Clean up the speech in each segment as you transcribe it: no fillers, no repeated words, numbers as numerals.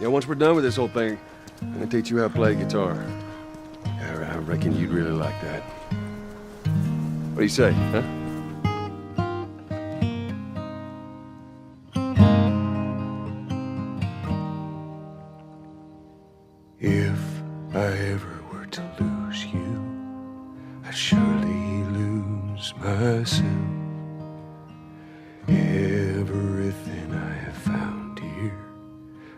Yeah, once we're done with this whole thing, I'm gonna teach you how to play guitar. Yeah, I reckon you'd really like that. What do you say, huh? If I ever were to lose you, I'd surely lose myself. Everything I have found here,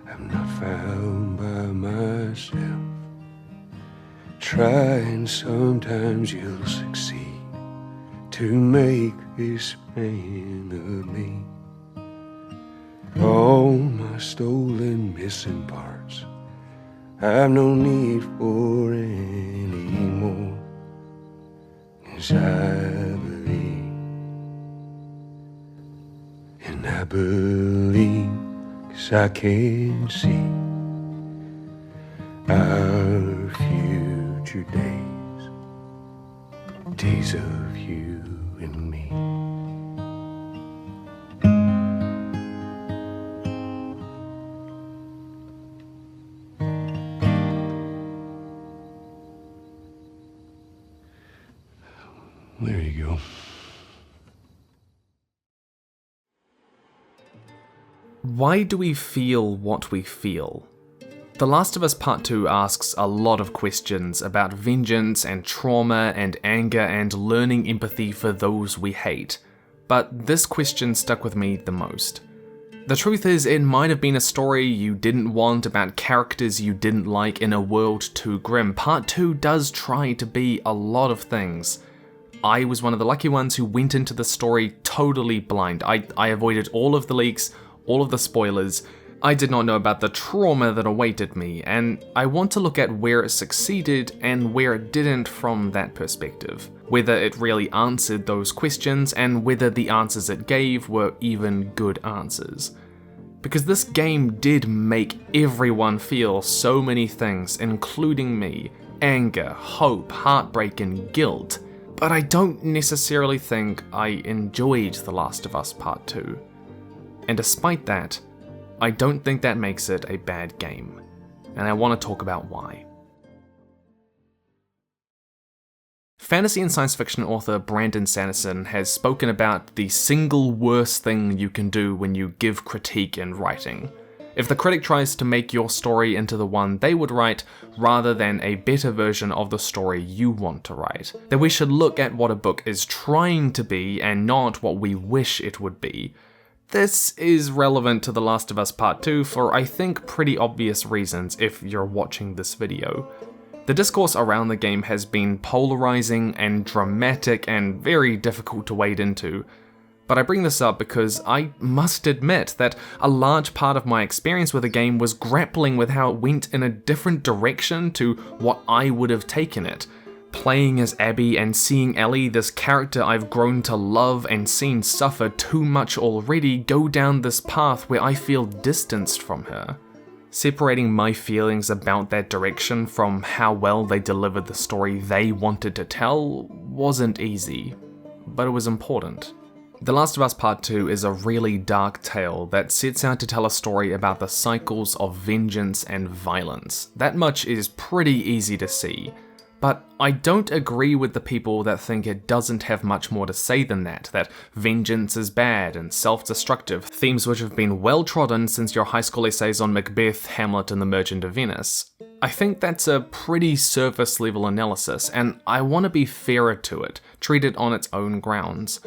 I'm not found by myself. Try and sometimes you'll succeed to make this man of me. All my stolen missing parts, I've no need for any more. 'Cause I believe, and I believe 'cause I can see our future days, days of you and me. There you go. Why do we feel what we feel? The Last of Us Part 2 asks a lot of questions about vengeance and trauma and anger and learning empathy for those we hate, but this question stuck with me the most. The truth is, it might have been a story you didn't want about characters you didn't like in a world too grim. Part 2 does try to be a lot of things. I was one of the lucky ones who went into the story totally blind. I avoided all of the leaks, all of the spoilers. I did not know about the trauma that awaited me, and I want to look at where it succeeded and where it didn't from that perspective. Whether it really answered those questions, and whether the answers it gave were even good answers. Because this game did make everyone feel so many things, including me. Anger, hope, heartbreak, and guilt. But I don't necessarily think I enjoyed The Last of Us Part 2. And despite that, I don't think that makes it a bad game, and I want to talk about why. Fantasy and science fiction author Brandon Sanderson has spoken about the single worst thing you can do when you give critique in writing. If the critic tries to make your story into the one they would write, rather than a better version of the story you want to write, then we should look at what a book is trying to be and not what we wish it would be. This is relevant to The Last of Us Part 2 for I think pretty obvious reasons if you're watching this video. The discourse around the game has been polarizing and dramatic and very difficult to wade into. But I bring this up because I must admit that a large part of my experience with the game was grappling with how it went in a different direction to what I would have taken it. Playing as Abby and seeing Ellie, this character I've grown to love and seen suffer too much already, go down this path where I feel distanced from her. Separating my feelings about that direction from how well they delivered the story they wanted to tell wasn't easy, but it was important. The Last of Us Part 2 is a really dark tale that sets out to tell a story about the cycles of vengeance and violence. That much is pretty easy to see. But I don't agree with the people that think it doesn't have much more to say than that vengeance is bad and self-destructive, themes which have been well trodden since your high school essays on Macbeth, Hamlet, and the Merchant of Venice. I think that's a pretty surface level analysis, and I want to be fairer to it, treat it on its own grounds.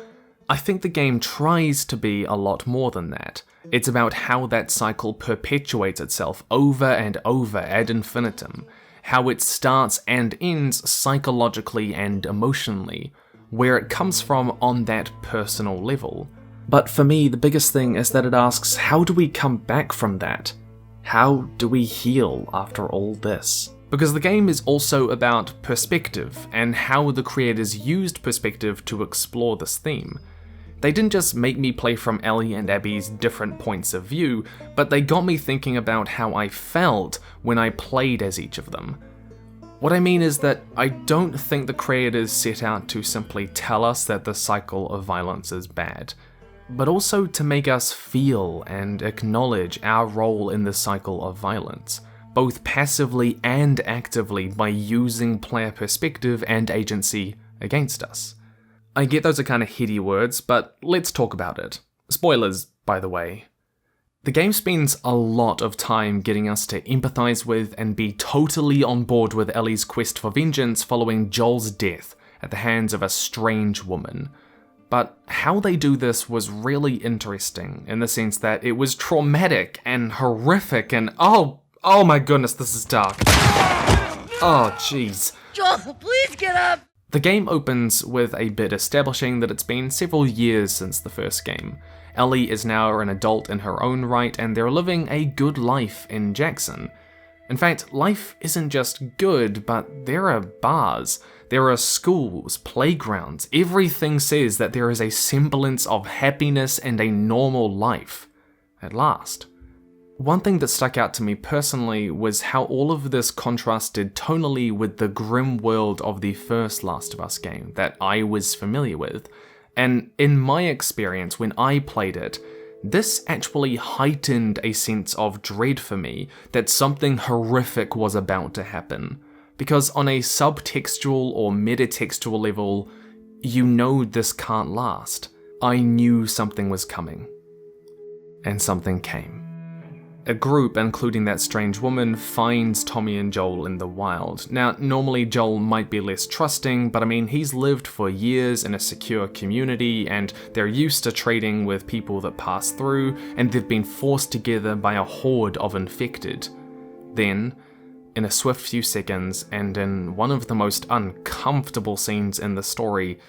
I think the game tries to be a lot more than that. It's about how that cycle perpetuates itself over and over ad infinitum, how it starts and ends psychologically and emotionally, where it comes from on that personal level. But for me, the biggest thing is that it asks, how do we come back from that? How do we heal after all this? Because the game is also about perspective, and how the creators used perspective to explore this theme. They didn't just make me play from Ellie and Abby's different points of view, but they got me thinking about how I felt when I played as each of them. What I mean is that I don't think the creators set out to simply tell us that the cycle of violence is bad. but also to make us feel and acknowledge our role in the cycle of violence, both passively and actively by using player perspective and agency against us. I get those are kind of heady words, but let's talk about it. Spoilers, by the way. The game spends a lot of time getting us to empathize with and be totally on board with Ellie's quest for vengeance following Joel's death at the hands of a strange woman. But how they do this was really interesting, in the sense that it was traumatic and horrific and oh my goodness, this is dark. Oh jeez. Joel, please get up! The game opens with a bit establishing that it's been several years since the first game. Ellie is now an adult in her own right and they're living a good life in Jackson. In fact, life isn't just good, but there are bars. There are schools, playgrounds, everything says that there is a semblance of happiness and a normal life. At last. One thing that stuck out to me personally was how all of this contrasted tonally with the grim world of the first Last of Us game that I was familiar with. And in my experience when I played it, this actually heightened a sense of dread for me that something horrific was about to happen. Because on a subtextual or metatextual level, you know this can't last. I knew something was coming. And something came. A group, including that strange woman, finds Tommy and Joel in the wild. Now, normally Joel might be less trusting, but I mean, he's lived for years in a secure community, and they're used to trading with people that pass through, and they've been forced together by a horde of infected. Then, in a swift few seconds, and in one of the most uncomfortable scenes in the story,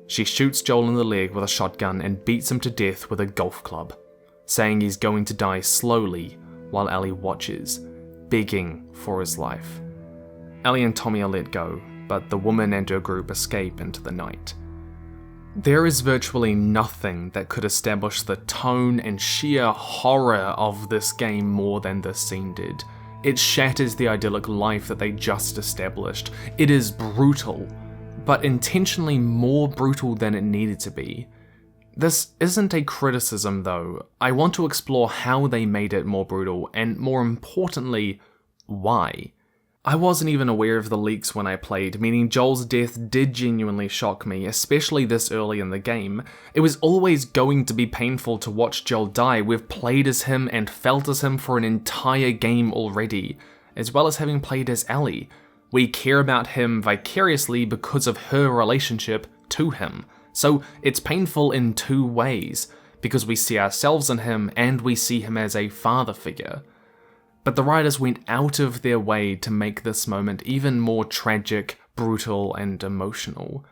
she shoots Joel in the leg with a shotgun and beats him to death with a golf club, saying he's going to die slowly while Ellie watches, begging for his life. Ellie and Tommy are let go, but the woman and her group escape into the night. There is virtually nothing that could establish the tone and sheer horror of this game more than this scene did. It shatters the idyllic life that they just established. It is brutal, but intentionally more brutal than it needed to be. This isn't a criticism though. I want to explore how they made it more brutal, and more importantly, why. I wasn't even aware of the leaks when I played, meaning Joel's death did genuinely shock me, especially this early in the game. It was always going to be painful to watch Joel die. We've played as him and felt as him for an entire game already, as well as having played as Ellie. We care about him vicariously because of her relationship to him. So it's painful in two ways, because we see ourselves in him and we see him as a father figure. But the writers went out of their way to make this moment even more tragic, brutal, and emotional.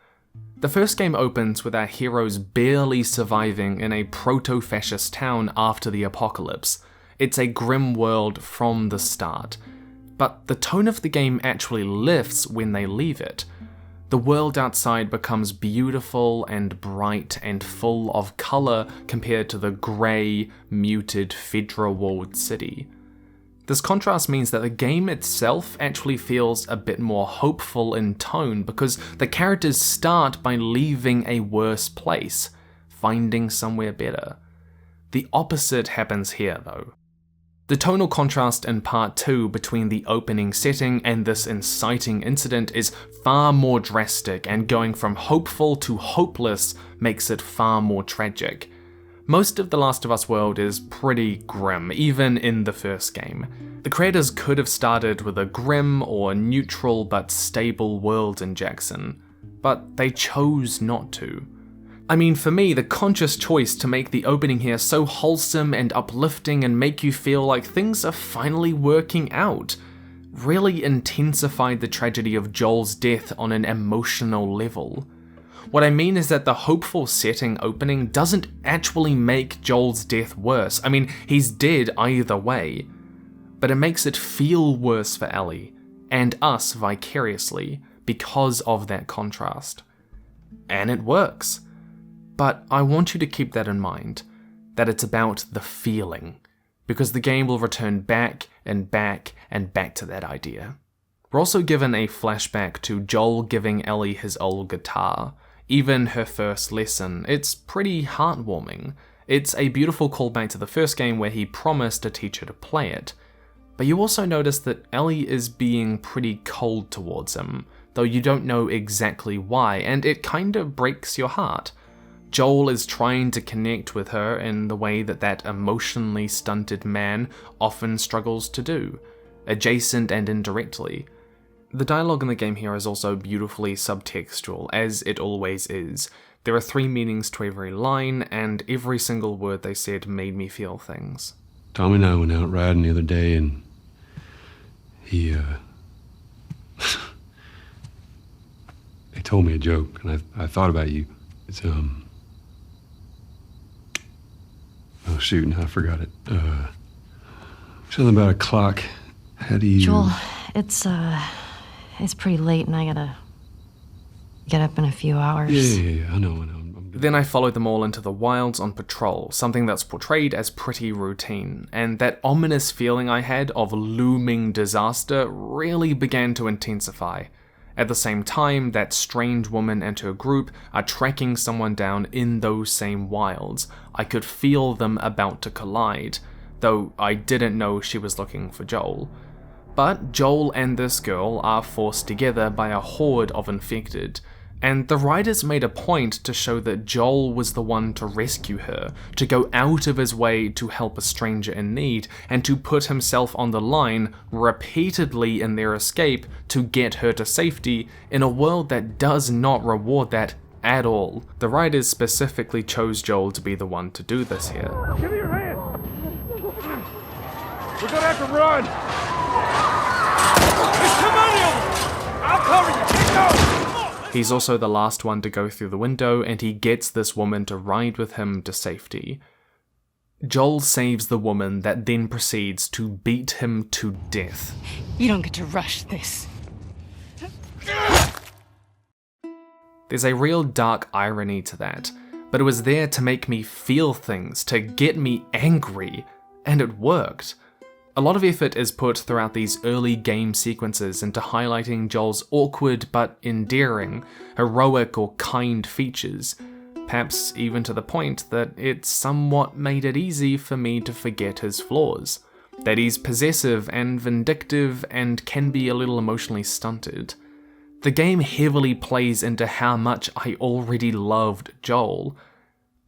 The first game opens with our heroes barely surviving in a proto-fascist town after the apocalypse. It's a grim world from the start. But the tone of the game actually lifts when they leave it. The world outside becomes beautiful and bright and full of colour compared to the grey, muted, fedra-walled city. This contrast means that the game itself actually feels a bit more hopeful in tone because the characters start by leaving a worse place, finding somewhere better. The opposite happens here though. The tonal contrast in part 2 between the opening setting and this inciting incident is far more drastic, and going from hopeful to hopeless makes it far more tragic. Most of the Last of Us world is pretty grim, even in the first game. The creators could have started with a grim or neutral but stable world in Jackson, but they chose not to. I mean, for me, the conscious choice to make the opening here so wholesome and uplifting and make you feel like things are finally working out really intensified the tragedy of Joel's death on an emotional level. What I mean is that the hopeful setting opening doesn't actually make Joel's death worse. I mean, he's dead either way, but it makes it feel worse for Ellie, and us vicariously, because of that contrast. And it works. But I want you to keep that in mind, that it's about the feeling, because the game will return back and back and back to that idea. We're also given a flashback to Joel giving Ellie his old guitar, even her first lesson. It's pretty heartwarming. It's a beautiful callback to the first game where he promised to teach her to play it. But you also notice that Ellie is being pretty cold towards him, though you don't know exactly why, and it kind of breaks your heart. Joel is trying to connect with her in the way that emotionally stunted man often struggles to do, adjacent and indirectly. The dialogue in the game here is also beautifully subtextual, as it always is. There are 3 meanings to every line, and every single word they said made me feel things. Tommy and I went out riding the other day, and he told me a joke, and I thought about you. It's, oh shoot, now I forgot it. Something about a clock. How do you... Joel, it's pretty late and I gotta get up in a few hours. Yeah, I know. Then I followed them all into the wilds on patrol, something that's portrayed as pretty routine, and that ominous feeling I had of looming disaster really began to intensify. At the same time, that strange woman and her group are tracking someone down in those same wilds. I could feel them about to collide, though I didn't know she was looking for Joel. But Joel and this girl are forced together by a horde of infected, and the writers made a point to show that Joel was the one to rescue her, to go out of his way to help a stranger in need, and to put himself on the line repeatedly in their escape to get her to safety in a world that does not reward that at all. The writers specifically chose Joel to be the one to do this here. Give me your hand! We're gonna have to run! There's too many of them! I'll cover you! Take those! He's also the last one to go through the window, and he gets this woman to ride with him to safety. Joel saves the woman that then proceeds to beat him to death. You don't get to rush this. There's a real dark irony to that, but it was there to make me feel things, to get me angry, and it worked. A lot of effort is put throughout these early game sequences into highlighting Joel's awkward but endearing, heroic or kind features, perhaps even to the point that it somewhat made it easy for me to forget his flaws, that he's possessive and vindictive and can be a little emotionally stunted. The game heavily plays into how much I already loved Joel.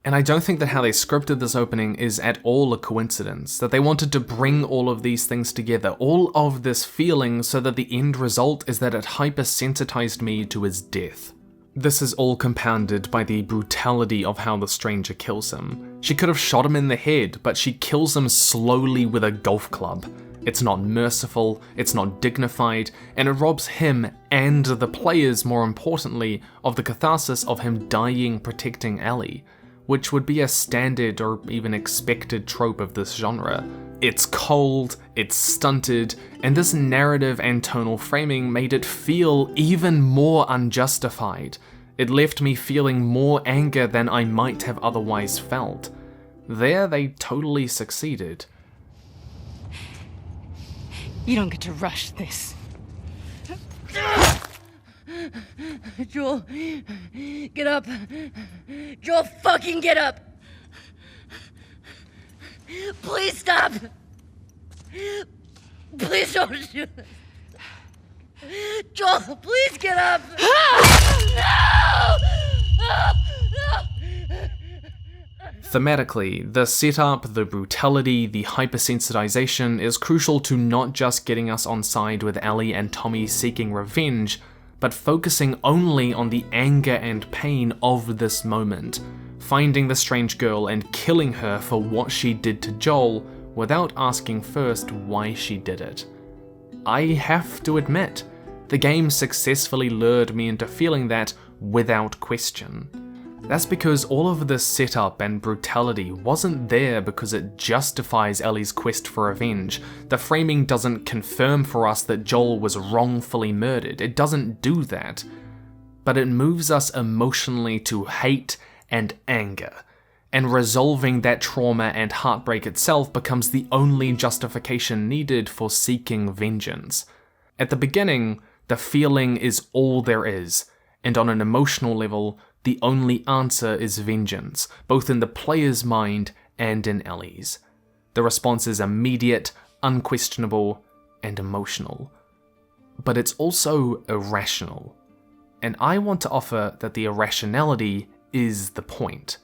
And I don't think that how they scripted this opening is at all a coincidence, that they wanted to bring all of these things together, all of this feeling, so that the end result is that it hypersensitized me to his death. This is all compounded by the brutality of how the stranger kills him. She could have shot him in the head, but she kills him slowly with a golf club. It's not merciful, it's not dignified, and it robs him, and the players more importantly, of the catharsis of him dying protecting Ellie, which would be a standard or even expected trope of this genre. It's cold, it's stunted, and this narrative and tonal framing made it feel even more unjustified. It left me feeling more anger than I might have otherwise felt. There, they totally succeeded. You don't get to rush this. Joel, get up. Joel, fucking get up. Please stop. Please don't do this. Joel, please get up. No! Thematically, the setup, the brutality, the hypersensitization is crucial to not just getting us on side with Ellie and Tommy seeking revenge, but focusing only on the anger and pain of this moment, finding the strange girl and killing her for what she did to Joel without asking first why she did it. I have to admit, the game successfully lured me into feeling that without question. That's because all of this setup and brutality wasn't there because it justifies Ellie's quest for revenge. The framing doesn't confirm for us that Joel was wrongfully murdered, it doesn't do that. But it moves us emotionally to hate and anger, and resolving that trauma and heartbreak itself becomes the only justification needed for seeking vengeance. At the beginning, the feeling is all there is, and on an emotional level, the only answer is vengeance, both in the player's mind and in Ellie's. The response is immediate, unquestionable, and emotional. But it's also irrational. And I want to offer that the irrationality is the point.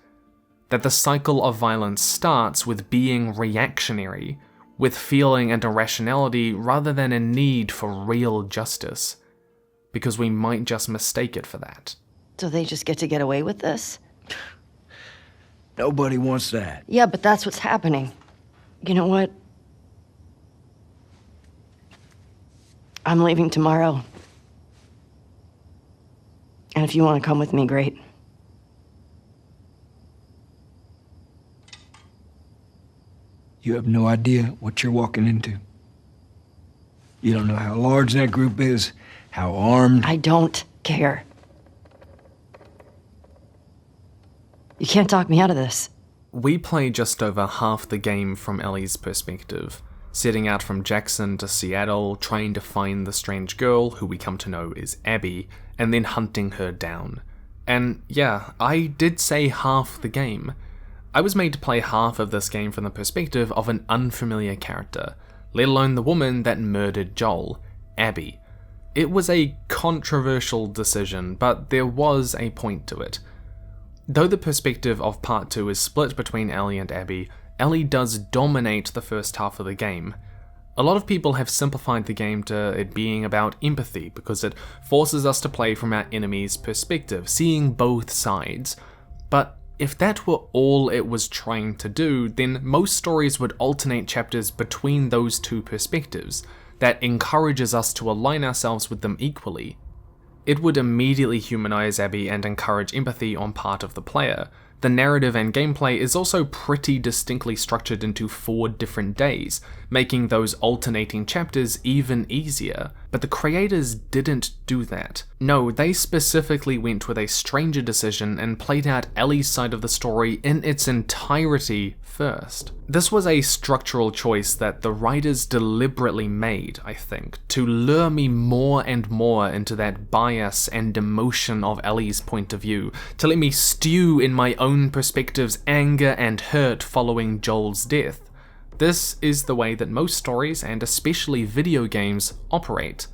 That the cycle of violence starts with being reactionary, with feeling and irrationality rather than a need for real justice. Because we might just mistake it for that. So they just get away with this? Nobody wants that. Yeah, but that's what's happening. You know what? I'm leaving tomorrow. And if you want to come with me, great. You have no idea what you're walking into. You don't know how large that group is, how armed. I don't care. You can't talk me out of this. We play just over half the game from Ellie's perspective, setting out from Jackson to Seattle, trying to find the strange girl, who we come to know is Abby, and then hunting her down. And yeah, I did say half the game. I was made to play half of this game from the perspective of an unfamiliar character, let alone the woman that murdered Joel, Abby. It was a controversial decision, but there was a point to it. Though the perspective of Part 2 is split between Ellie and Abby, Ellie does dominate the first half of the game. A lot of people have simplified the game to it being about empathy, because it forces us to play from our enemy's perspective, seeing both sides. But if that were all it was trying to do, then most stories would alternate chapters between those two perspectives, that encourages us to align ourselves with them equally. It would immediately humanize Abby and encourage empathy on part of the player. The narrative and gameplay is also pretty distinctly structured into 4 different days, making those alternating chapters even easier. But the creators didn't do that. No, they specifically went with a stranger decision and played out Ellie's side of the story in its entirety first. This was a structural choice that the writers deliberately made, I think, to lure me more and more into that bias and emotion of Ellie's point of view, to let me stew in my own perspective's anger and hurt following Joel's death. This is the way that most stories, and especially video games, operate.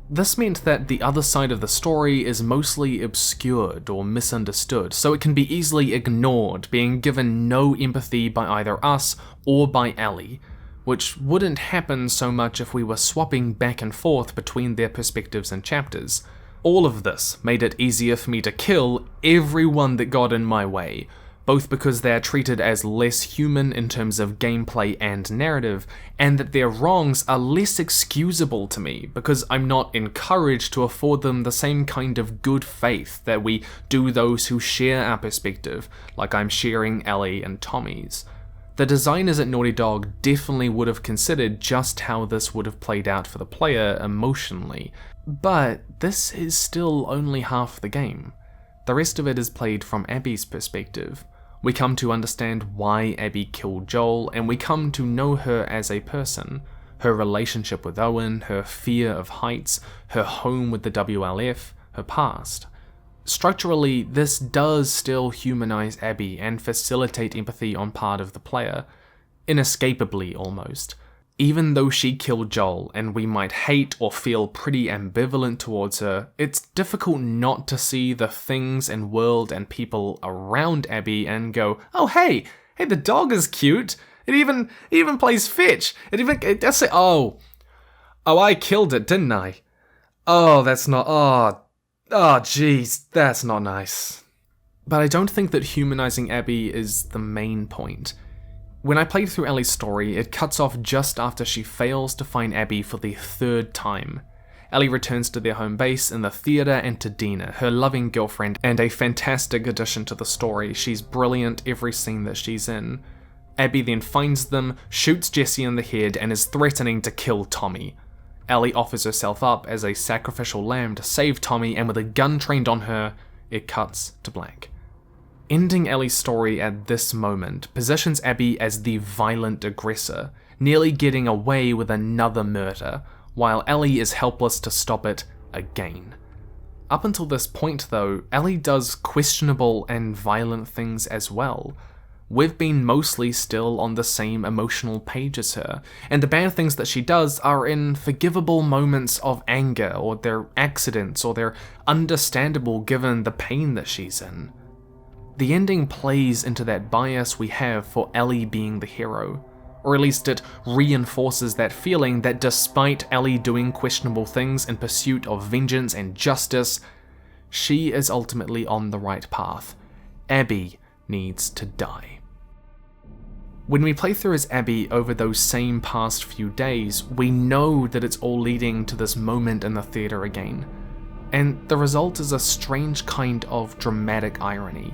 This meant that the other side of the story is mostly obscured or misunderstood, so it can be easily ignored, being given no empathy by either us or by Ellie, which wouldn't happen so much if we were swapping back and forth between their perspectives and chapters. All of this made it easier for me to kill everyone that got in my way, both because they are treated as less human in terms of gameplay and narrative, and that their wrongs are less excusable to me because I'm not encouraged to afford them the same kind of good faith that we do those who share our perspective, like I'm sharing Ellie and Tommy's. The designers at Naughty Dog definitely would have considered just how this would have played out for the player emotionally, but this is still only half the game. The rest of it is played from Abby's perspective. We come to understand why Abby killed Joel, and we come to know her as a person, her relationship with Owen, her fear of heights, her home with the WLF, her past. Structurally, this does still humanize Abby and facilitate empathy on part of the player, inescapably almost. Even though she killed Joel and we might hate or feel pretty ambivalent towards her, it's difficult not to see the things and world and people around Abby and go, oh hey, the dog is cute. It even plays fetch. It does say, oh, I killed it, didn't I? Oh, that's not, jeez, that's not nice. But I don't think that humanizing Abby is the main point. When I played through Ellie's story, it cuts off just after she fails to find Abby for the 3rd time. Ellie returns to their home base in the theatre and to Dina, her loving girlfriend, and a fantastic addition to the story. She's brilliant every scene that she's in. Abby then finds them, shoots Jesse in the head, and is threatening to kill Tommy. Ellie offers herself up as a sacrificial lamb to save Tommy, and with a gun trained on her, it cuts to black. Ending Ellie's story at this moment positions Abby as the violent aggressor, nearly getting away with another murder, while Ellie is helpless to stop it again. Up until this point though, Ellie does questionable and violent things as well. We've been mostly still on the same emotional page as her, and the bad things that she does are in forgivable moments of anger, or they're accidents, or they're understandable given the pain that she's in. The ending plays into that bias we have for Ellie being the hero, or at least it reinforces that feeling that despite Ellie doing questionable things in pursuit of vengeance and justice, she is ultimately on the right path. Abby needs to die. When we play through as Abby over those same past few days, we know that it's all leading to this moment in the theatre again, and the result is a strange kind of dramatic irony.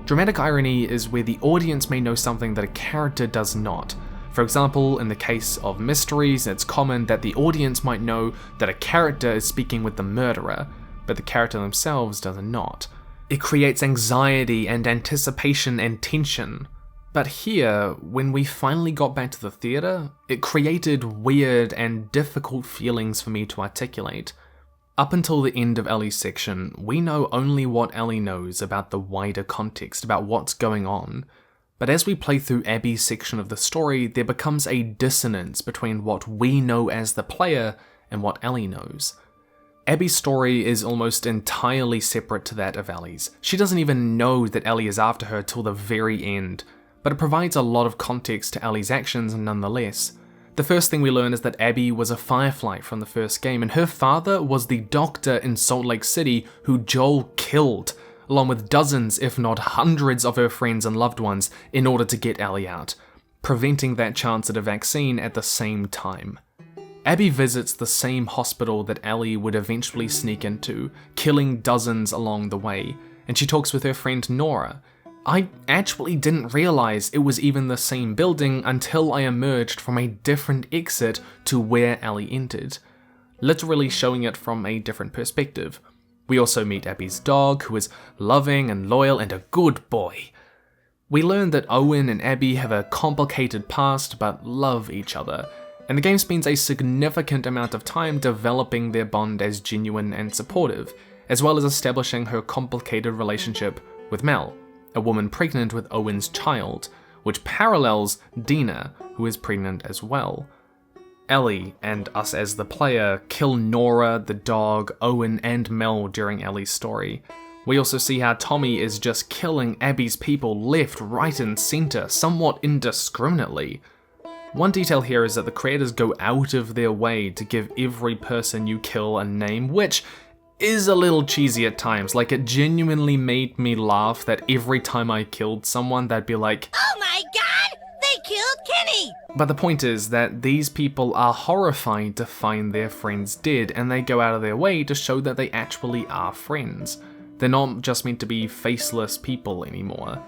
Dramatic irony is where the audience may know something that a character does not. For example, in the case of mysteries, it's common that the audience might know that a character is speaking with the murderer, but the character themselves does not. It creates anxiety and anticipation and tension. But here, when we finally got back to the theatre, it created weird and difficult feelings for me to articulate. Up until the end of Ellie's section, we know only what Ellie knows about the wider context, about what's going on. But as we play through Abby's section of the story, there becomes a dissonance between what we know as the player and what Ellie knows. Abby's story is almost entirely separate to that of Ellie's. She doesn't even know that Ellie is after her till the very end, but it provides a lot of context to Ellie's actions nonetheless. The first thing we learn is that Abby was a Firefly from the first game, and her father was the doctor in Salt Lake City who Joel killed, along with dozens if not hundreds of her friends and loved ones in order to get Ellie out, preventing that chance at a vaccine at the same time. Abby visits the same hospital that Ellie would eventually sneak into, killing dozens along the way, and she talks with her friend Nora. I actually didn't realize it was even the same building until I emerged from a different exit to where Ellie entered, literally showing it from a different perspective. We also meet Abby's dog, who is loving and loyal and a good boy. We learn that Owen and Abby have a complicated past but love each other, and the game spends a significant amount of time developing their bond as genuine and supportive, as well as establishing her complicated relationship with Mel, a woman pregnant with Owen's child, which parallels Dina, who is pregnant as well. Ellie, and us as the player, kill Nora, the dog, Owen, and Mel during Ellie's story. We also see how Tommy is just killing Abby's people left, right, and center, somewhat indiscriminately. One detail here is that the creators go out of their way to give every person you kill a name, which is a little cheesy at times. Like, it genuinely made me laugh that every time I killed someone, they'd be like, Oh my god! They killed Kenny! But the point is that these people are horrified to find their friends dead, and they go out of their way to show that they actually are friends. They're not just meant to be faceless people anymore.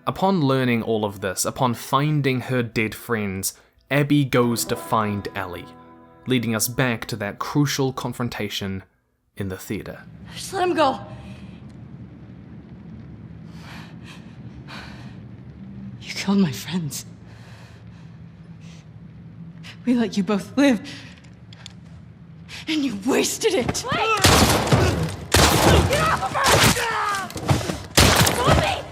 Upon learning all of this, upon finding her dead friends, Abby goes to find Ellie, leading us back to that crucial confrontation in the theatre. Just let him go. You killed my friends. We let you both live. And you wasted it. Wait! Get off of her! Move me!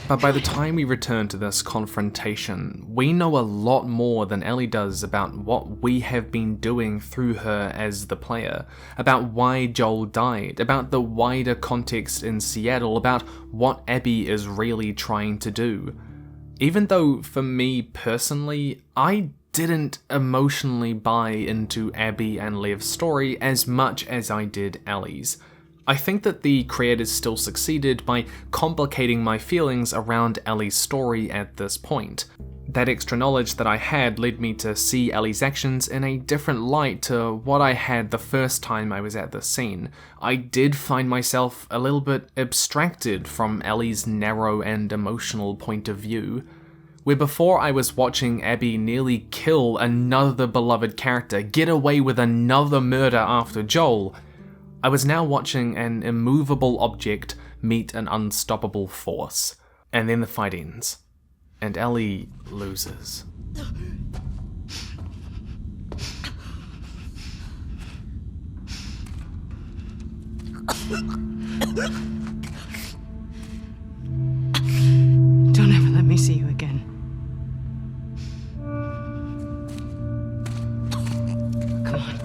But by the time we return to this confrontation, we know a lot more than Ellie does about what we have been doing through her as the player, about why Joel died, about the wider context in Seattle, about what Abby is really trying to do. Even though, for me personally, I didn't emotionally buy into Abby and Lev's story as much as I did Ellie's. I think that the creators still succeeded by complicating my feelings around Ellie's story at this point. That extra knowledge that I had led me to see Ellie's actions in a different light to what I had the first time I was at the scene. I did find myself a little bit abstracted from Ellie's narrow and emotional point of view, where before I was watching Abby nearly kill another beloved character, get away with another murder after Joel, I was now watching an immovable object meet an unstoppable force. And then the fight ends, and Ellie loses. Don't ever let me see you again. Come on.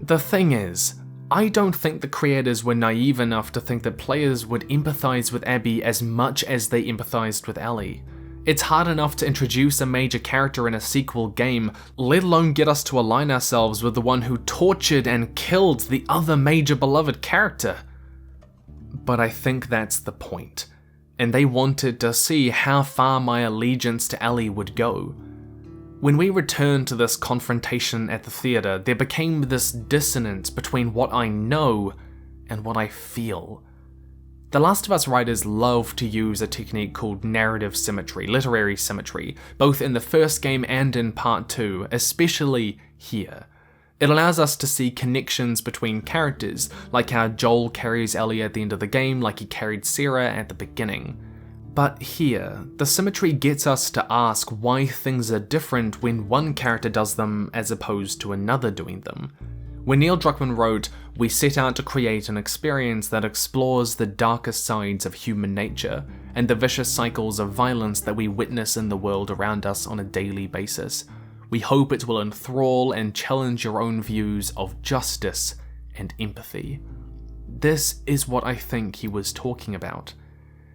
The thing is, I don't think the creators were naive enough to think that players would empathize with Abby as much as they empathized with Ellie. It's hard enough to introduce a major character in a sequel game, let alone get us to align ourselves with the one who tortured and killed the other major beloved character. But I think that's the point, and they wanted to see how far my allegiance to Ellie would go. When we returned to this confrontation at the theatre, there became this dissonance between what I know and what I feel. The Last of Us writers love to use a technique called narrative symmetry, literary symmetry, both in the first game and in part 2, especially here. It allows us to see connections between characters, like how Joel carries Ellie at the end of the game like he carried Sarah at the beginning. But here, the symmetry gets us to ask why things are different when one character does them as opposed to another doing them. When Neil Druckmann wrote, "We set out to create an experience that explores the darkest sides of human nature and the vicious cycles of violence that we witness in the world around us on a daily basis. We hope it will enthrall and challenge your own views of justice and empathy." This is what I think he was talking about.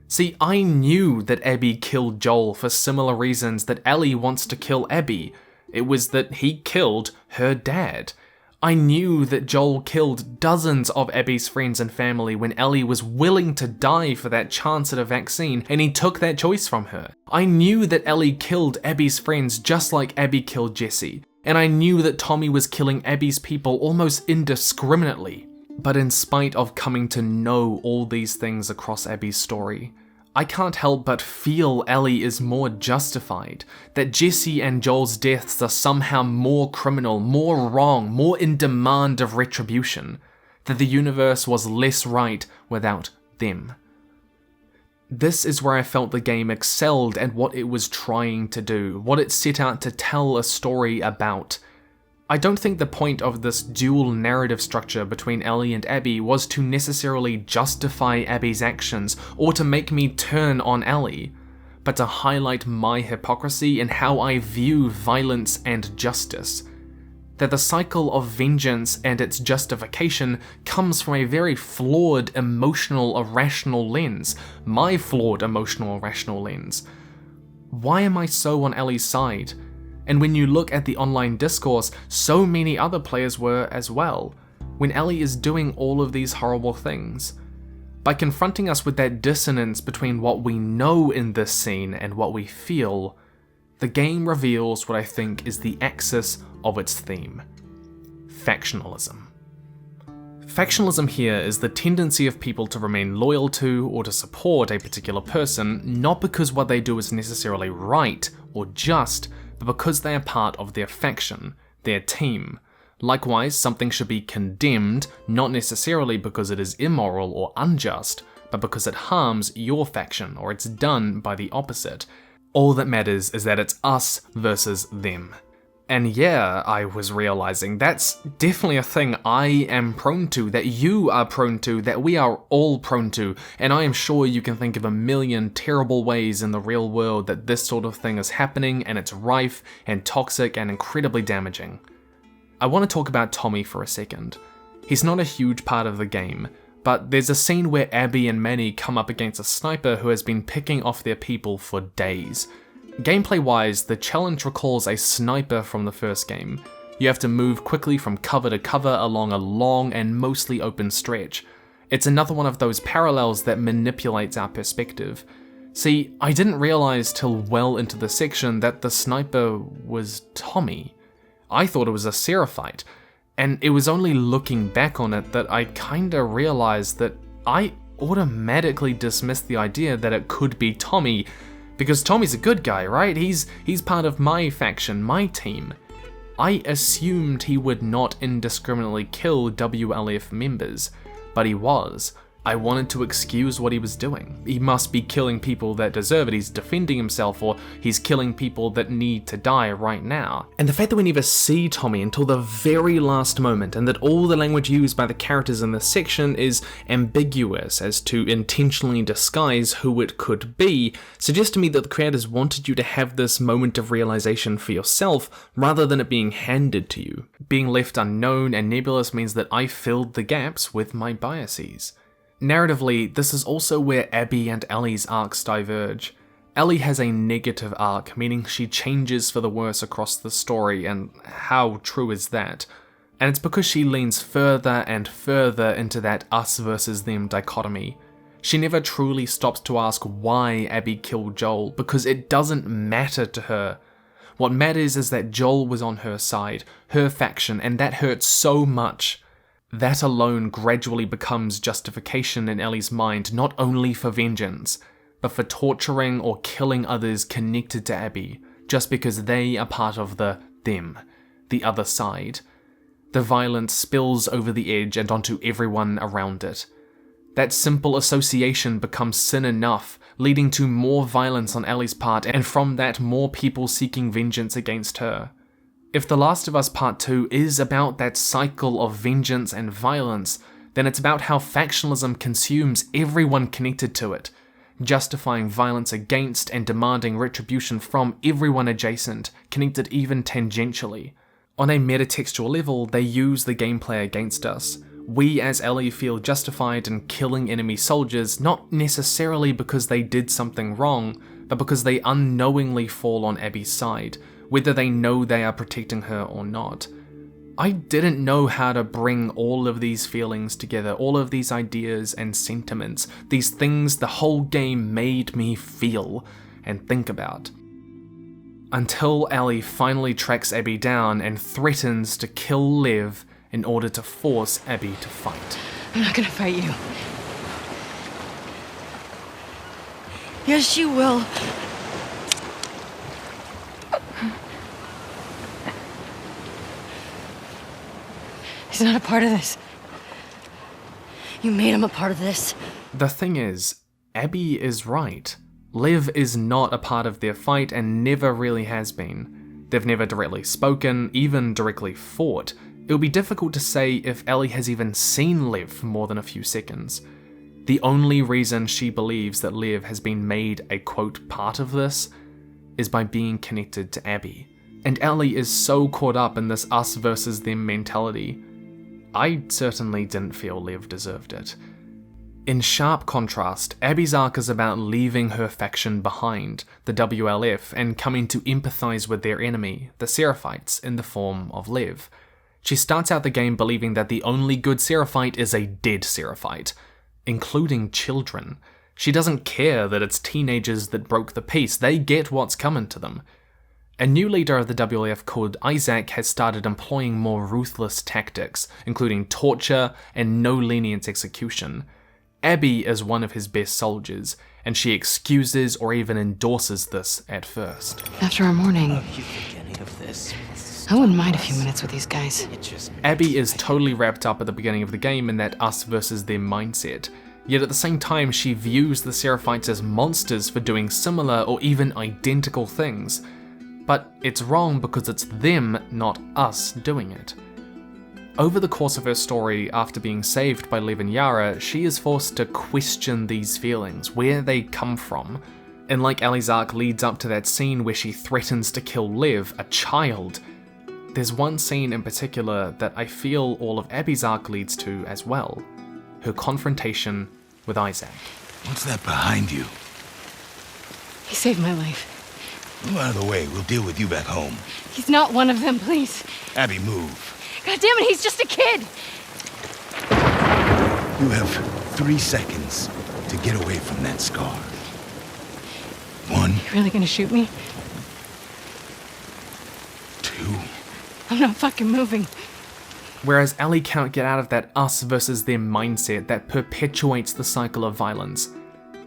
See, I knew that Abby killed Joel for similar reasons that Ellie wants to kill Abby. It was that he killed her dad. I knew that Joel killed dozens of Abby's friends and family when Ellie was willing to die for that chance at a vaccine, and he took that choice from her. I knew that Ellie killed Abby's friends just like Abby killed Jesse, and I knew that Tommy was killing Abby's people almost indiscriminately. But in spite of coming to know all these things across Abby's story, I can't help but feel Ellie is more justified, that Jesse and Joel's deaths are somehow more criminal, more wrong, more in demand of retribution, that the universe was less right without them. This is where I felt the game excelled at what it was trying to do, what it set out to tell a story about. I don't think the point of this dual narrative structure between Ellie and Abby was to necessarily justify Abby's actions or to make me turn on Ellie, but to highlight my hypocrisy in how I view violence and justice. That the cycle of vengeance and its justification comes from a very flawed emotional irrational lens, my flawed emotional irrational lens. Why am I so on Ellie's side? And when you look at the online discourse, so many other players were as well, when Ellie is doing all of these horrible things. By confronting us with that dissonance between what we know in this scene and what we feel, the game reveals what I think is the axis of its theme: factionalism. Factionalism here is the tendency of people to remain loyal to or to support a particular person, not because what they do is necessarily right or just, but because they are part of their faction, their team. Likewise, something should be condemned, not necessarily because it is immoral or unjust, but because it harms your faction or it's done by the opposite. All that matters is that it's us versus them. And yeah, I was realizing that's definitely a thing I am prone to, that you are prone to, that we are all prone to, and I am sure you can think of a million terrible ways in the real world that this sort of thing is happening, and it's rife and toxic and incredibly damaging. I want to talk about Tommy for a second. He's not a huge part of the game, but there's a scene where Abby and Manny come up against a sniper who has been picking off their people for days. Gameplay-wise, the challenge recalls a sniper from the first game. You have to move quickly from cover to cover along a long and mostly open stretch. It's another one of those parallels that manipulates our perspective. See, I didn't realize till well into the section that the sniper was Tommy. I thought it was a Seraphite, and it was only looking back on it that I kinda realized that I automatically dismissed the idea that it could be Tommy, because Tommy's a good guy, right? He's part of my faction, my team. I assumed he would not indiscriminately kill WLF members, but he was, I wanted to excuse what he was doing. He must be killing people that deserve it, he's defending himself, or he's killing people that need to die right now. And the fact that we never see Tommy until the very last moment, and that all the language used by the characters in this section is ambiguous as to intentionally disguise who it could be, suggests to me that the creators wanted you to have this moment of realization for yourself, rather than it being handed to you. Being left unknown and nebulous means that I filled the gaps with my biases. Narratively, this is also where Abby and Ellie's arcs diverge. Ellie has a negative arc, meaning she changes for the worse across the story, and how true is that? And it's because she leans further and further into that us versus them dichotomy. She never truly stops to ask why Abby killed Joel, because it doesn't matter to her. What matters is that Joel was on her side, her faction, and that hurts so much. That alone gradually becomes justification in Ellie's mind, not only for vengeance, but for torturing or killing others connected to Abby, just because they are part of them, the other side. The violence spills over the edge and onto everyone around it. That simple association becomes sin enough, leading to more violence on Ellie's part, and from that more people seeking vengeance against her. If The Last of Us Part 2 is about that cycle of vengeance and violence, then it's about how factionalism consumes everyone connected to it, justifying violence against and demanding retribution from everyone adjacent, connected even tangentially. On a metatextual level, they use the gameplay against us. We as Ellie feel justified in killing enemy soldiers, not necessarily because they did something wrong, but because they unknowingly fall on Abby's side, whether they know they are protecting her or not. I didn't know how to bring all of these feelings together, all of these ideas and sentiments, these things the whole game made me feel and think about. Until Ellie finally tracks Abby down and threatens to kill Liv in order to force Abby to fight. I'm not gonna fight you. Yes, you will. He's not a part of this. You made him a part of this. The thing is, Abby is right. Liv is not a part of their fight and never really has been. They've never directly spoken, even directly fought. It would be difficult to say if Ellie has even seen Liv for more than a few seconds. The only reason she believes that Liv has been made a quote part of this is by being connected to Abby. And Ellie is so caught up in this us versus them mentality. I certainly didn't feel Liv deserved it. In sharp contrast, Abby's arc is about leaving her faction behind, the WLF, and coming to empathize with their enemy, the Seraphites, in the form of Liv. She starts out the game believing that the only good Seraphite is a dead Seraphite, including children. She doesn't care that it's teenagers that broke the peace, they get what's coming to them. A new leader of the WLF called Isaac has started employing more ruthless tactics, including torture and no lenience execution. Abby is one of his best soldiers, and she excuses or even endorses this at first. After our morning, I wouldn't mind a few minutes with these guys. Abby is totally wrapped up at the beginning of the game in that us versus them mindset, yet at the same time she views the Seraphites as monsters for doing similar or even identical things. But it's wrong because it's them, not us, doing it. Over the course of her story, after being saved by Liv and Yara, she is forced to question these feelings, where they come from. And like Ellie's arc leads up to that scene where she threatens to kill Liv, a child, there's one scene in particular that I feel all of Abby's arc leads to as well. Her confrontation with Isaac. What's that behind you? He saved my life. Move out of the way. We'll deal with you back home. He's not one of them, please. Abby, move. God damn it, he's just a kid! You have 3 seconds to get away from that scar. 1. You really gonna shoot me? 2. I'm not fucking moving. Whereas Ellie can't get out of that us versus them mindset that perpetuates the cycle of violence,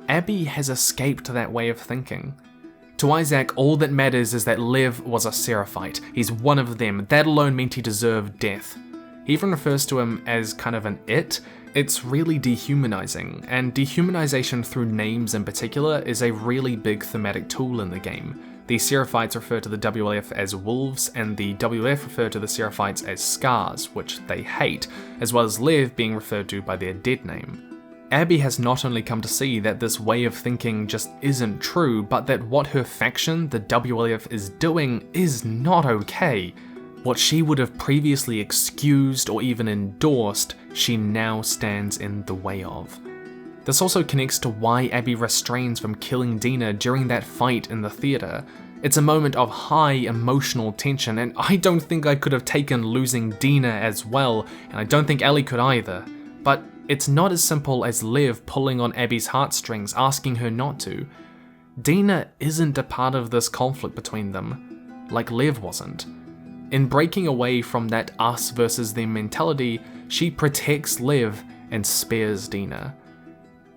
Abby has escaped that way of thinking. To Isaac, all that matters is that Liv was a Seraphite. He's one of them. That alone meant he deserved death. He even refers to him as kind of an it. It's really dehumanizing, and dehumanization through names in particular is a really big thematic tool in the game. The Seraphites refer to the WLF as wolves, and the WLF refer to the Seraphites as scars, which they hate, as well as Lev being referred to by their dead name. Abby has not only come to see that this way of thinking just isn't true, but that what her faction, the WLF, is doing is not okay. What she would have previously excused or even endorsed, she now stands in the way of. This also connects to why Abby restrains from killing Dina during that fight in the theatre. It's a moment of high emotional tension, and I don't think I could have taken losing Dina as well, and I don't think Ellie could either. But it's not as simple as Lev pulling on Abby's heartstrings, asking her not to. Dina isn't a part of this conflict between them, like Lev wasn't. In breaking away from that us versus them mentality, she protects Lev and spares Dina.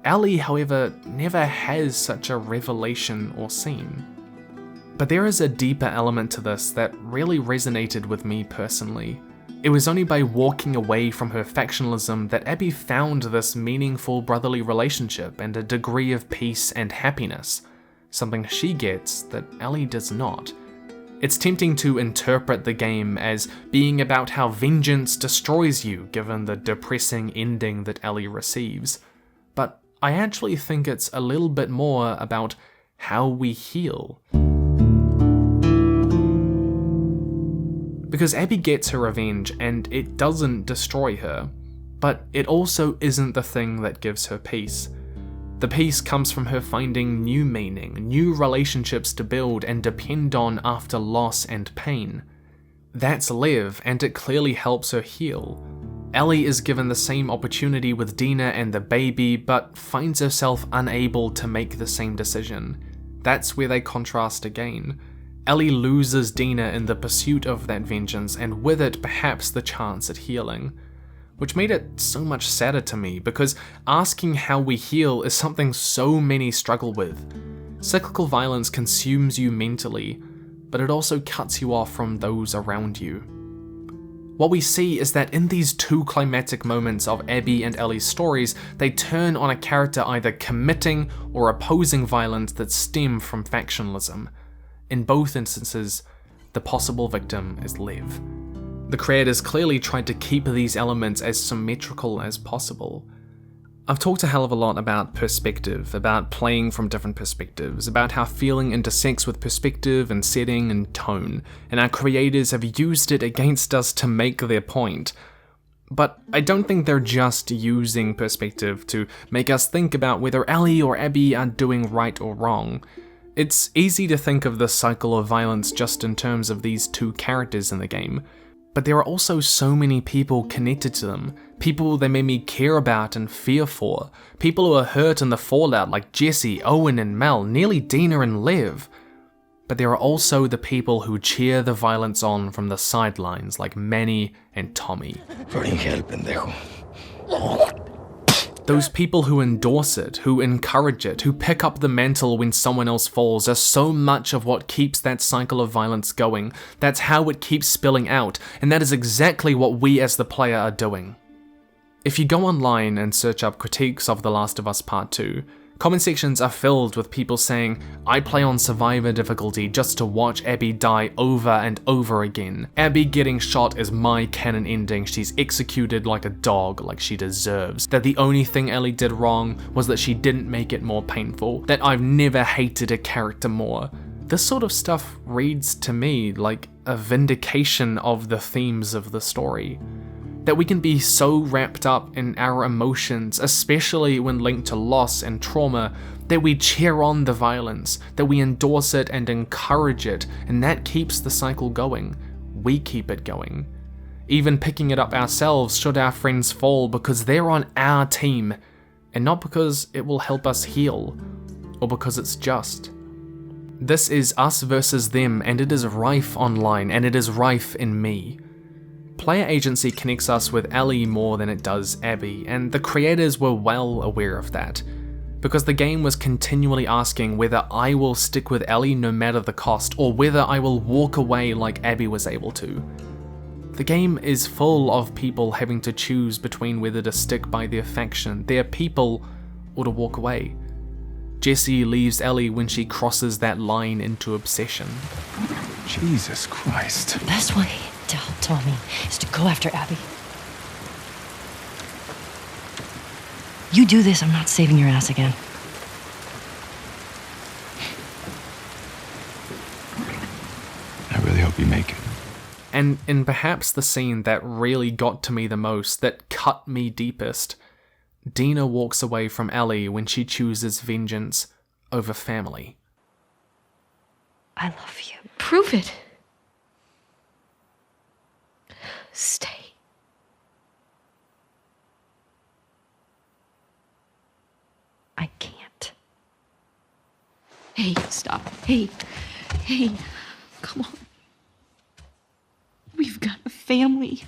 Ellie, however, never has such a revelation or scene. But there is a deeper element to this that really resonated with me personally. It was only by walking away from her factionalism that Abby found this meaningful brotherly relationship and a degree of peace and happiness, something she gets that Ellie does not. It's tempting to interpret the game as being about how vengeance destroys you, given the depressing ending that Ellie receives. But I actually think it's a little bit more about how we heal. Because Abby gets her revenge and it doesn't destroy her, but it also isn't the thing that gives her peace. The peace comes from her finding new meaning, new relationships to build and depend on after loss and pain. That's Lev, and it clearly helps her heal. Ellie is given the same opportunity with Dina and the baby, but finds herself unable to make the same decision. That's where they contrast again. Ellie loses Dina in the pursuit of that vengeance, and with it perhaps the chance at healing. Which made it so much sadder to me, because asking how we heal is something so many struggle with. Cyclical violence consumes you mentally, but it also cuts you off from those around you. What we see is that in these two climactic moments of Abby and Ellie's stories, they turn on a character either committing or opposing violence that stem from factionalism. In both instances, the possible victim is Lev. The creators clearly tried to keep these elements as symmetrical as possible. I've talked a hell of a lot about perspective, about playing from different perspectives, about how feeling intersects with perspective and setting and tone, and our creators have used it against us to make their point. But I don't think they're just using perspective to make us think about whether Ellie or Abby are doing right or wrong. It's easy to think of the cycle of violence just in terms of these two characters in the game, but there are also so many people connected to them, people they made me care about and fear for, people who are hurt in the fallout like Jesse, Owen and Mel, nearly Dina and Lev. But there are also the people who cheer the violence on from the sidelines like Manny and Tommy. Those people who endorse it, who encourage it, who pick up the mantle when someone else falls are so much of what keeps that cycle of violence going. That's how it keeps spilling out, and that is exactly what we as the player are doing. If you go online and search up critiques of The Last of Us Part 2, comment sections are filled with people saying, I play on survivor difficulty just to watch Abby die over and over again. Abby getting shot is my canon ending, she's executed like a dog, like she deserves. That the only thing Ellie did wrong was that she didn't make it more painful. That I've never hated a character more. This sort of stuff reads to me like a vindication of the themes of the story. That we can be so wrapped up in our emotions, especially when linked to loss and trauma, that we cheer on the violence, that we endorse it and encourage it, and that keeps the cycle going. We keep it going. Even picking it up ourselves should our friends fall because they're on our team, and not because it will help us heal, or because it's just. This is us versus them, and it is rife online, and it is rife in me. Player agency connects us with Ellie more than it does Abby, and the creators were well aware of that, because the game was continually asking whether I will stick with Ellie no matter the cost, or whether I will walk away like Abby was able to. The game is full of people having to choose between whether to stick by their faction, their people, or to walk away. Jesse leaves Ellie when she crosses that line into obsession. Jesus Christ. The best way to help Tommy is to go after Abby. You do this, I'm not saving your ass again. I really hope you make it. And in perhaps the scene that really got to me the most, that cut me deepest, Dina walks away from Ellie when she chooses vengeance over family. I love you. Prove it. Stay. I can't. Hey, stop. Hey, come on. We've got a family.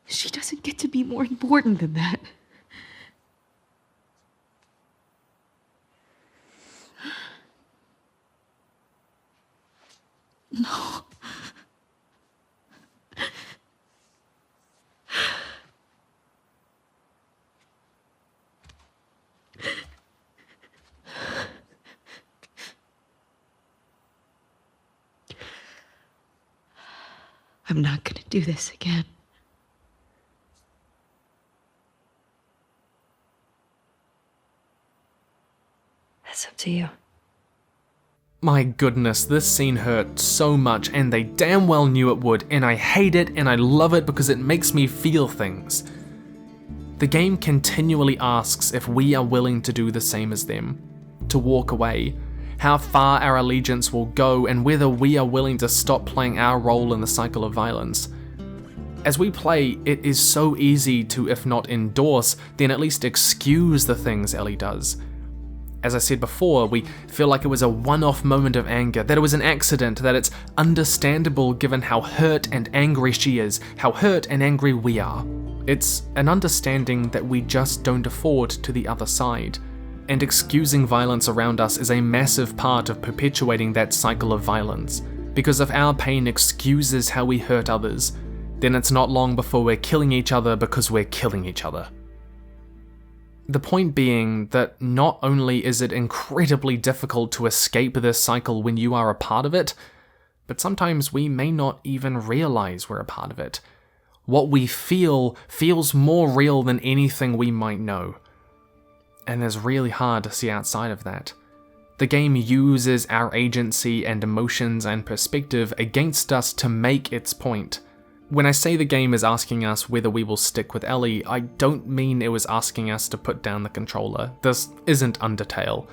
She doesn't get to be more important than that. No. I'm not gonna do this again. That's up to you. My goodness, this scene hurt so much, and they damn well knew it would, and I hate it and I love it because it makes me feel things. The game continually asks if we are willing to do the same as them, to walk away, how far our allegiance will go, and whether we are willing to stop playing our role in the cycle of violence. As we play, it is so easy to, if not endorse, then at least excuse the things Ellie does. As I said before, we feel like it was a one-off moment of anger, that it was an accident, that it's understandable given how hurt and angry she is, how hurt and angry we are. It's an understanding that we just don't afford to the other side. And excusing violence around us is a massive part of perpetuating that cycle of violence. Because if our pain excuses how we hurt others, then it's not long before we're killing each other because we're killing each other. The point being that not only is it incredibly difficult to escape this cycle when you are a part of it, but sometimes we may not even realize we're a part of it. What we feel feels more real than anything we might know. And it's really hard to see outside of that. The game uses our agency and emotions and perspective against us to make its point. When I say the game is asking us whether we will stick with Ellie, I don't mean it was asking us to put down the controller. This isn't Undertale.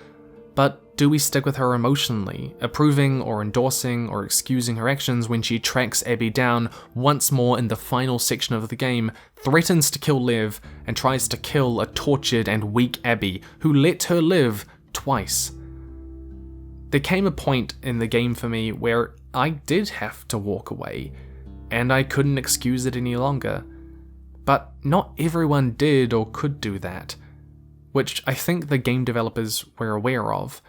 But do we stick with her emotionally, approving or endorsing or excusing her actions when she tracks Abby down once more in the final section of the game, threatens to kill Lev, and tries to kill a tortured and weak Abby, who let her live twice? There came a point in the game for me where I did have to walk away, and I couldn't excuse it any longer. But not everyone did or could do that, which I think the game developers were aware of.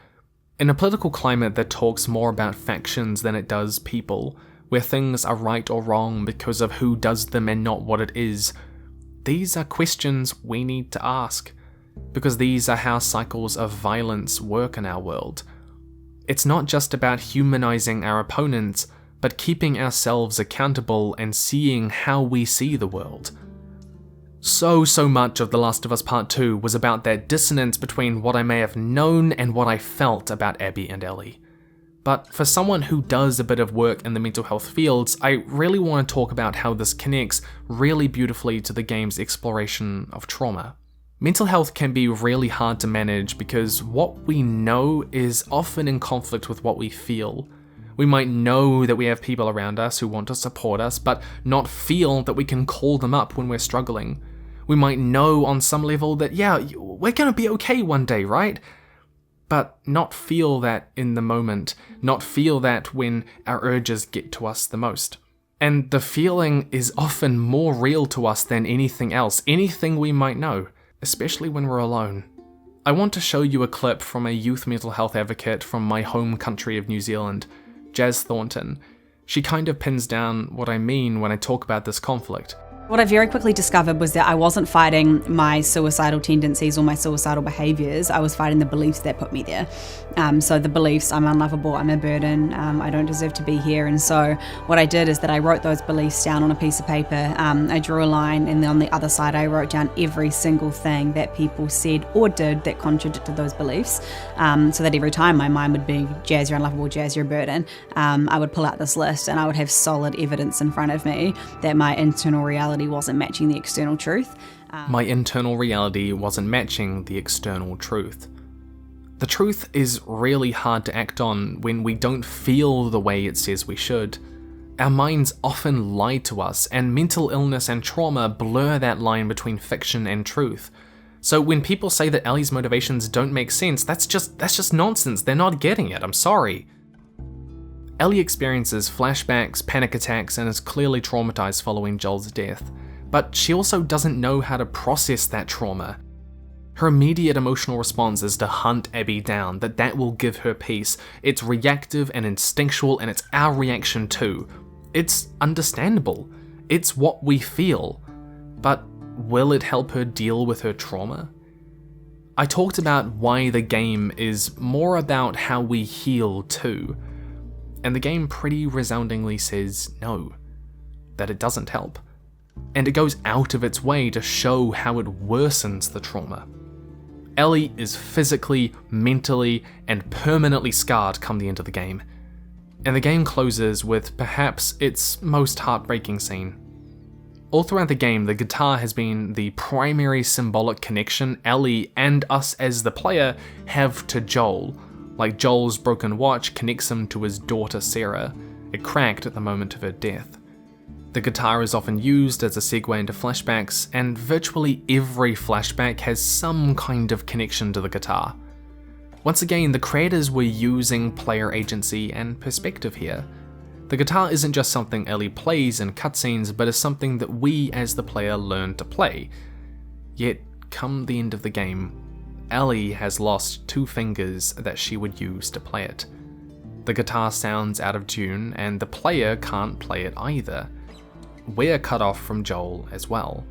In a political climate that talks more about factions than it does people, where things are right or wrong because of who does them and not what it is, these are questions we need to ask, because these are how cycles of violence work in our world. It's not just about humanizing our opponents, but keeping ourselves accountable and seeing how we see the world. So much of The Last of Us Part 2 was about that dissonance between what I may have known and what I felt about Abby and Ellie. But for someone who does a bit of work in the mental health fields, I really want to talk about how this connects really beautifully to the game's exploration of trauma. Mental health can be really hard to manage because what we know is often in conflict with what we feel. We might know that we have people around us who want to support us, but not feel that we can call them up when we're struggling. We might know on some level that, yeah, we're gonna be okay one day, right? But not feel that in the moment, not feel that when our urges get to us the most. And the feeling is often more real to us than anything else, anything we might know, especially when we're alone. I want to show you a clip from a youth mental health advocate from my home country of New Zealand, Jazz Thornton. She kind of pins down what I mean when I talk about this conflict. What I very quickly discovered was that I wasn't fighting my suicidal tendencies or my suicidal behaviours, I was fighting the beliefs that put me there. So the beliefs, I'm unlovable, I'm a burden, I don't deserve to be here. And so what I did is that I wrote those beliefs down on a piece of paper, I drew a line, and then on the other side I wrote down every single thing that people said or did that contradicted those beliefs, so that every time my mind would be, Jazz, you're unlovable, Jazz, you're a burden, I would pull out this list and I would have solid evidence in front of me that my internal reality wasn't matching the external truth. My internal reality wasn't matching the external truth. The truth is really hard to act on when we don't feel the way it says we should. Our minds often lie to us, and mental illness and trauma blur that line between fiction and truth. So when people say that Ellie's motivations don't make sense, that's just nonsense. They're not getting it, I'm sorry. Ellie experiences flashbacks, panic attacks, and is clearly traumatized following Joel's death, but she also doesn't know how to process that trauma. Her immediate emotional response is to hunt Abby down, that will give her peace. It's reactive and instinctual, and it's our reaction too. It's understandable. It's what we feel. But will it help her deal with her trauma? I talked about why the game is more about how we heal too. And the game pretty resoundingly says no, that it doesn't help. And it goes out of its way to show how it worsens the trauma. Ellie is physically, mentally, and permanently scarred come the end of the game. And the game closes with perhaps its most heartbreaking scene. All throughout the game, the guitar has been the primary symbolic connection Ellie and us as the player have to Joel. Like Joel's broken watch connects him to his daughter Sarah. It cracked at the moment of her death. The guitar is often used as a segue into flashbacks, and virtually every flashback has some kind of connection to the guitar. Once again, the creators were using player agency and perspective here. The guitar isn't just something Ellie plays in cutscenes, but is something that we as the player learn to play. Yet, come the end of the game, Ellie has lost 2 fingers that she would use to play it. The guitar sounds out of tune, and the player can't play it either. We're cut off from Joel as well.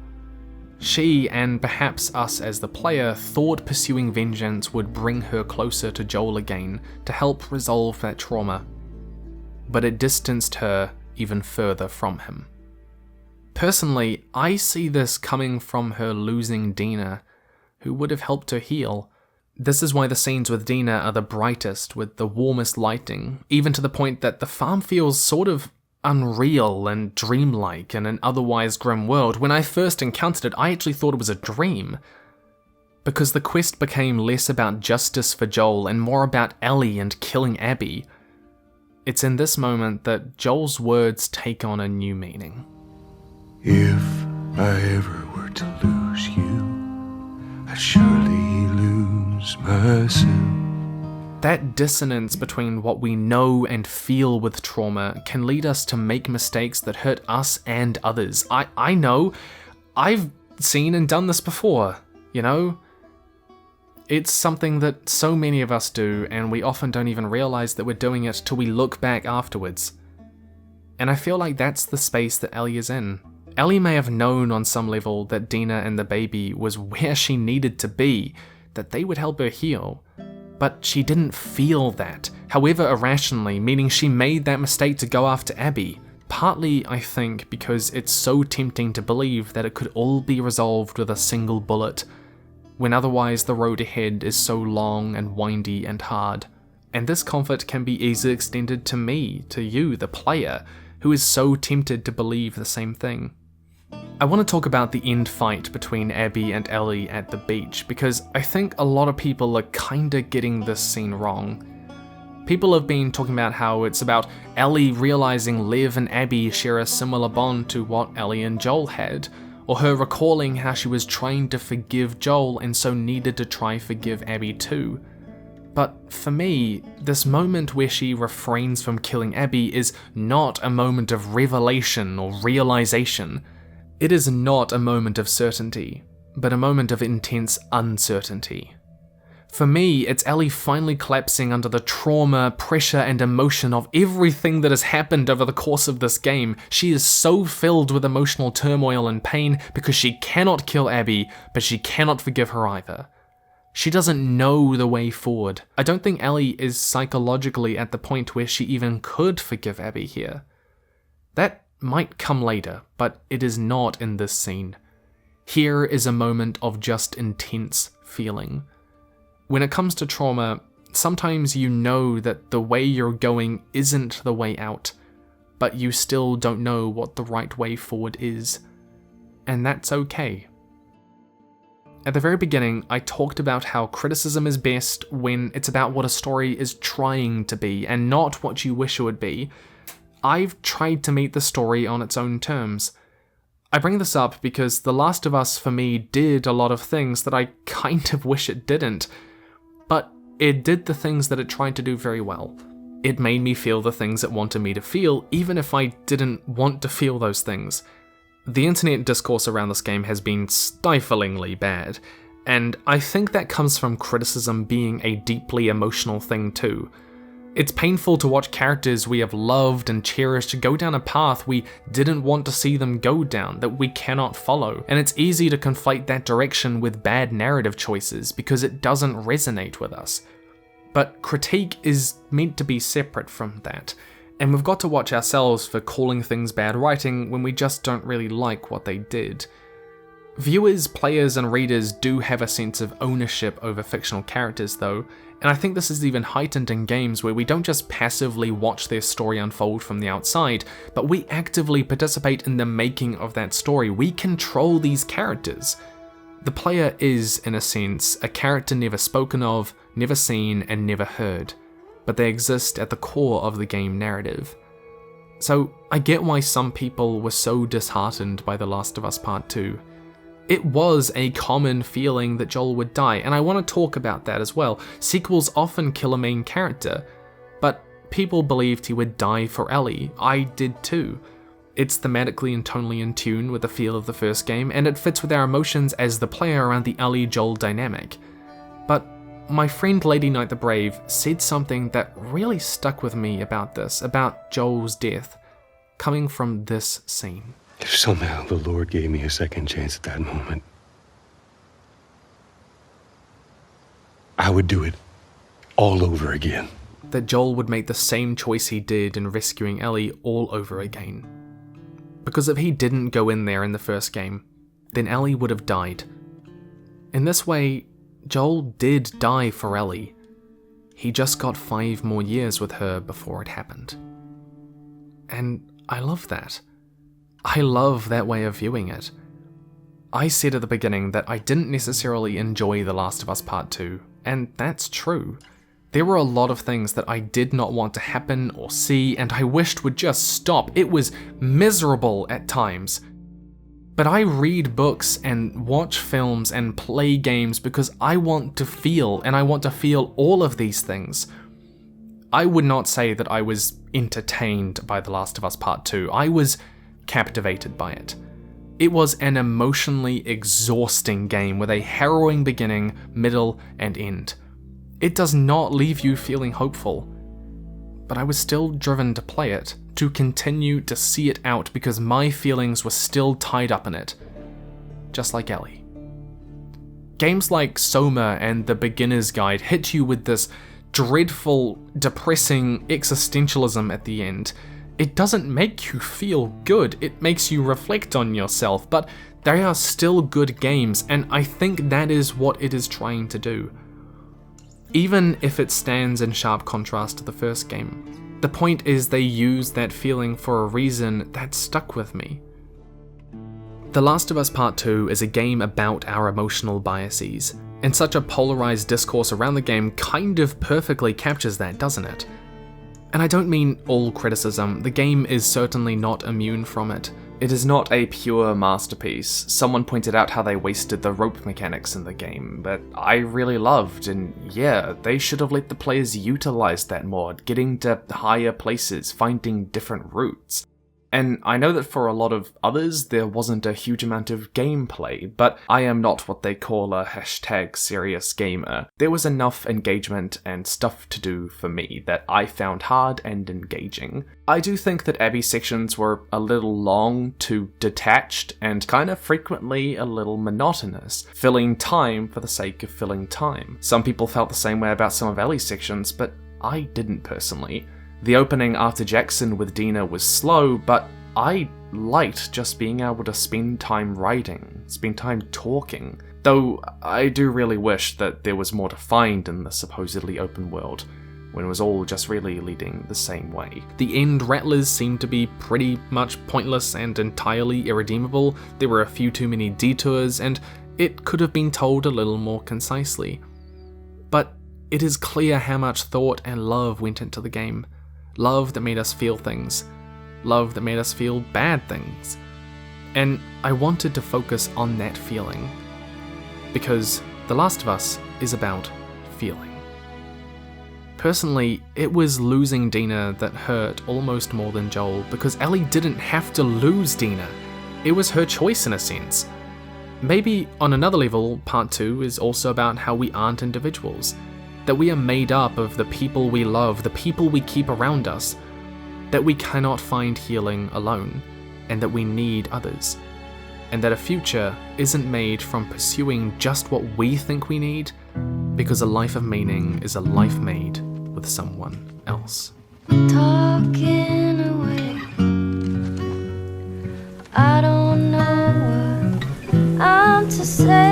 She, and perhaps us as the player, thought pursuing vengeance would bring her closer to Joel again to help resolve that trauma, but it distanced her even further from him. Personally, I see this coming from her losing Dina, who would have helped her heal. This is why the scenes with Dina are the brightest, with the warmest lighting, even to the point that the farm feels sort of unreal and dreamlike in an otherwise grim world. When I first encountered it, I actually thought it was a dream, because the quest became less about justice for Joel and more about Ellie and killing Abby. It's in this moment that Joel's words take on a new meaning. If I ever were to lose you, I'd surely lose myself. That dissonance between what we know and feel with trauma can lead us to make mistakes that hurt us and others. I know, I've seen and done this before, you know? It's something that so many of us do, and we often don't even realize that we're doing it till we look back afterwards. And I feel like that's the space that Ellie is in. Ellie may have known on some level that Dina and the baby was where she needed to be, that they would help her heal. But she didn't feel that, however irrationally, meaning she made that mistake to go after Abby. Partly, I think, because it's so tempting to believe that it could all be resolved with a single bullet, when otherwise the road ahead is so long and windy and hard. And this conflict can be easily extended to me, to you, the player, who is so tempted to believe the same thing. I want to talk about the end fight between Abby and Ellie at the beach, because I think a lot of people are kinda getting this scene wrong. People have been talking about how it's about Ellie realizing Lev and Abby share a similar bond to what Ellie and Joel had, or her recalling how she was trying to forgive Joel and so needed to try forgive Abby too. But for me, this moment where she refrains from killing Abby is not a moment of revelation or realization. It is not a moment of certainty, but a moment of intense uncertainty. For me, it's Ellie finally collapsing under the trauma, pressure, and emotion of everything that has happened over the course of this game. She is so filled with emotional turmoil and pain because she cannot kill Abby, but she cannot forgive her either. She doesn't know the way forward. I don't think Ellie is psychologically at the point where she even could forgive Abby here. That might come later, but it is not in this scene. Here is a moment of just intense feeling. When it comes to trauma, sometimes you know that the way you're going isn't the way out, but you still don't know what the right way forward is. And that's okay. At the very beginning, I talked about how criticism is best when it's about what a story is trying to be and not what you wish it would be. I've tried to meet the story on its own terms. I bring this up because The Last of Us for me did a lot of things that I kind of wish it didn't, but it did the things that it tried to do very well. It made me feel the things it wanted me to feel, even if I didn't want to feel those things. The internet discourse around this game has been stiflingly bad, and I think that comes from criticism being a deeply emotional thing too. It's painful to watch characters we have loved and cherished go down a path we didn't want to see them go down, that we cannot follow, and it's easy to conflate that direction with bad narrative choices because it doesn't resonate with us. But critique is meant to be separate from that, and we've got to watch ourselves for calling things bad writing when we just don't really like what they did. Viewers, players, and readers do have a sense of ownership over fictional characters though, and I think this is even heightened in games where we don't just passively watch their story unfold from the outside, but we actively participate in the making of that story. We control these characters. The player is, in a sense, a character never spoken of, never seen, and never heard, but they exist at the core of the game narrative. So I get why some people were so disheartened by The Last of Us Part 2. It was a common feeling that Joel would die, and I want to talk about that as well. Sequels often kill a main character, but people believed he would die for Ellie. I did too. It's thematically and tonally in tune with the feel of the first game, and it fits with our emotions as the player around the Ellie-Joel dynamic. But my friend Lady Knight the Brave said something that really stuck with me about this, about Joel's death, coming from this scene. If somehow the Lord gave me a second chance at that moment, I would do it all over again. That Joel would make the same choice he did in rescuing Ellie all over again. Because if he didn't go in there in the first game, then Ellie would have died. In this way, Joel did die for Ellie. He just got 5 more years with her before it happened. And I love that. I love that way of viewing it. I said at the beginning that I didn't necessarily enjoy The Last of Us Part 2, and that's true. There were a lot of things that I did not want to happen or see, and I wished would just stop. It was miserable at times. But I read books and watch films and play games because I want to feel, and I want to feel all of these things. I would not say that I was entertained by The Last of Us Part 2. I was captivated by it. It was an emotionally exhausting game with a harrowing beginning, middle, and end. It does not leave you feeling hopeful, but I was still driven to play it, to continue to see it out because my feelings were still tied up in it, just like Ellie. Games like Soma and The Beginner's Guide hit you with this dreadful, depressing existentialism at the end. It doesn't make you feel good, it makes you reflect on yourself, but they are still good games, and I think that is what it is trying to do. Even if it stands in sharp contrast to the first game, the point is they use that feeling for a reason that stuck with me. The Last of Us Part 2 is a game about our emotional biases, and such a polarized discourse around the game kind of perfectly captures that, doesn't it? And I don't mean all criticism, the game is certainly not immune from it. It is not a pure masterpiece. Someone pointed out how they wasted the rope mechanics in the game, but I really loved, and yeah, they should have let the players utilize that more, getting to higher places, finding different routes. And I know that for a lot of others, there wasn't a huge amount of gameplay, but I am not what they call a #serious gamer. There was enough engagement and stuff to do for me that I found hard and engaging. I do think that Abby's sections were a little long, too detached, and kind of frequently a little monotonous, filling time for the sake of filling time. Some people felt the same way about some of Ellie's sections, but I didn't personally. The opening after Jackson with Dina was slow, but I liked just being able to spend time writing, spend time talking. Though I do really wish that there was more to find in the supposedly open world, when it was all just really leading the same way. The end rattlers seemed to be pretty much pointless and entirely irredeemable. There were a few too many detours, and it could have been told a little more concisely. But it is clear how much thought and love went into the game. Love that made us feel things. Love that made us feel bad things. And I wanted to focus on that feeling. Because The Last of Us is about feeling. Personally, it was losing Dina that hurt almost more than Joel, because Ellie didn't have to lose Dina. It was her choice in a sense. Maybe on another level, part 2 is also about how we aren't individuals. That we are made up of the people we love, the people we keep around us, that we cannot find healing alone, and that we need others, and that a future isn't made from pursuing just what we think we need, because a life of meaning is a life made with someone else. Talking away, I don't know what I'm to say.